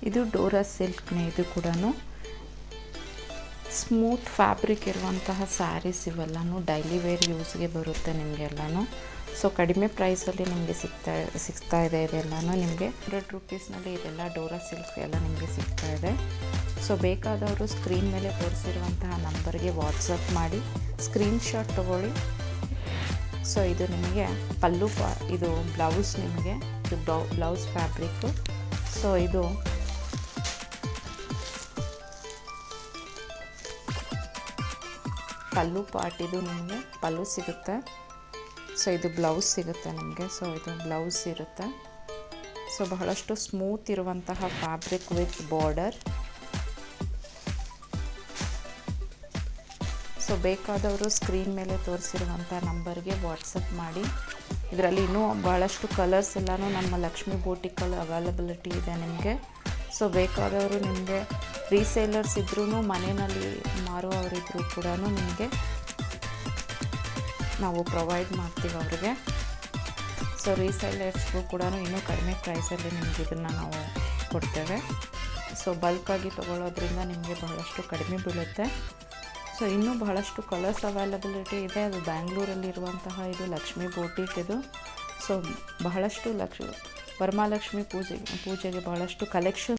ಇದು ಡೋರಾ ಸಿಲ್ಕ್ನೇ. ಇದು ಕೂಡ ಸ್ಮೂತ್ ಫ್ಯಾಬ್ರಿಕ್ ಇರುವಂತಹ ಸ್ಯಾರೀಸ್ ಇವೆಲ್ಲನೂ ಡೈಲಿ ವೇರ್ ಯೂಸ್ಗೆ ಬರುತ್ತೆ ನಿಮಗೆಲ್ಲನೂ. ಸೊ ಕಡಿಮೆ ಪ್ರೈಸಲ್ಲಿ ನಿಮಗೆ ಸಿಗ್ತಾ ಇದೆ. ಇದೆಲ್ಲನೂ ನಿಮಗೆ 100 ರುಪೀಸ್ನಲ್ಲಿ ಇದೆಲ್ಲ ಡೋರಾ ಸಿಲ್ಕ್ ಎಲ್ಲ ನಿಮಗೆ ಸಿಗ್ತಾ ಇದೆ. ಸೊ ಬೇಕಾದವರು ಸ್ಕ್ರೀನ್ ಮೇಲೆ ತೋರಿಸಿರುವಂತಹ ನಂಬರ್ಗೆ ವಾಟ್ಸಪ್ ಮಾಡಿ ಸ್ಕ್ರೀನ್ಶಾಟ್ ತೊಗೊಳ್ಳಿ. ಸೊ ಇದು ನಿಮಗೆ ಇದು ಬ್ಲೌಸ್, ನಿಮಗೆ ಇದು ಬ್ಲೌಸ್ ಫ್ಯಾಬ್ರಿಕ್ಕು. ಸೊ ಇದು ಪಲ್ಲು ಪಾರ್ಟ್, ಇದು ನಿಮಗೆ ಪಲ್ಲು ಸಿಗುತ್ತೆ. ಸೊ ಇದು ಬ್ಲೌಸ್ ಸಿಗುತ್ತೆ ನಿಮಗೆ. ಸೊ ಇದು ಬ್ಲೌಸ್ ಇರುತ್ತೆ. ಸೊ ಬಹಳಷ್ಟು ಸ್ಮೂತ್ ಇರುವಂತಹ ಫ್ಯಾಬ್ರಿಕ್ ವಿತ್ ಬಾರ್ಡರ್. ಸೊ ಬೇಕಾದವರು ಸ್ಕ್ರೀನ್ ಮೇಲೆ ತೋರಿಸಿರುವಂಥ ನಂಬರ್ಗೆ ವಾಟ್ಸಪ್ ಮಾಡಿ. ಇದರಲ್ಲಿ ಇನ್ನೂ ಭಾಳಷ್ಟು ಕಲರ್ಸ್ ಎಲ್ಲನೂ ನಮ್ಮ ಲಕ್ಷ್ಮೀ ಬೂಟಿಕಲ್ಲಿ ಅವೈಲಬಿಲಿಟಿ ಇದೆ ನಿಮಗೆ. ಸೊ ಬೇಕಾದವರು ನಿಮಗೆ ರೀಸೇಲರ್ಸ್ ಇದ್ರೂ, ಮನೆಯಲ್ಲಿ ಮಾರುವವರಿದ್ದರೂ ಕೂಡ ನಿಮಗೆ ನಾವು ಪ್ರೊವೈಡ್ ಮಾಡ್ತೀವಿ ಅವ್ರಿಗೆ. ಸೊ ರೀಸೇಲರ್ಸ್ಗೂ ಕೂಡ ಇನ್ನೂ ಕಡಿಮೆ ಪ್ರೈಸಲ್ಲಿ ನಿಮಗೆ ಇದನ್ನು ನಾವು ಕೊಡ್ತೇವೆ. ಸೊ ಬಲ್ಕಾಗಿ ತೊಗೊಳ್ಳೋದ್ರಿಂದ ನಿಮಗೆ ಬಹಳಷ್ಟು ಕಡಿಮೆ ಬೀಳುತ್ತೆ. ಸೊ ಇನ್ನೂ ಬಹಳಷ್ಟು ಕಲರ್ಸ್ ಅವೈಲಬಿಲಿಟಿ ಇದೆ. ಅದು ಬ್ಯಾಂಗ್ಳೂರಲ್ಲಿರುವಂತಹ ಇದು ಲಕ್ಷ್ಮೀ ಬೂಟಿಕ್ ಇದು. ಸೊ ಬಹಳಷ್ಟು ವರಮಹಾಲಕ್ಷ್ಮಿ ಪೂಜೆಗೆ ಬಹಳಷ್ಟು ಕಲೆಕ್ಷನ್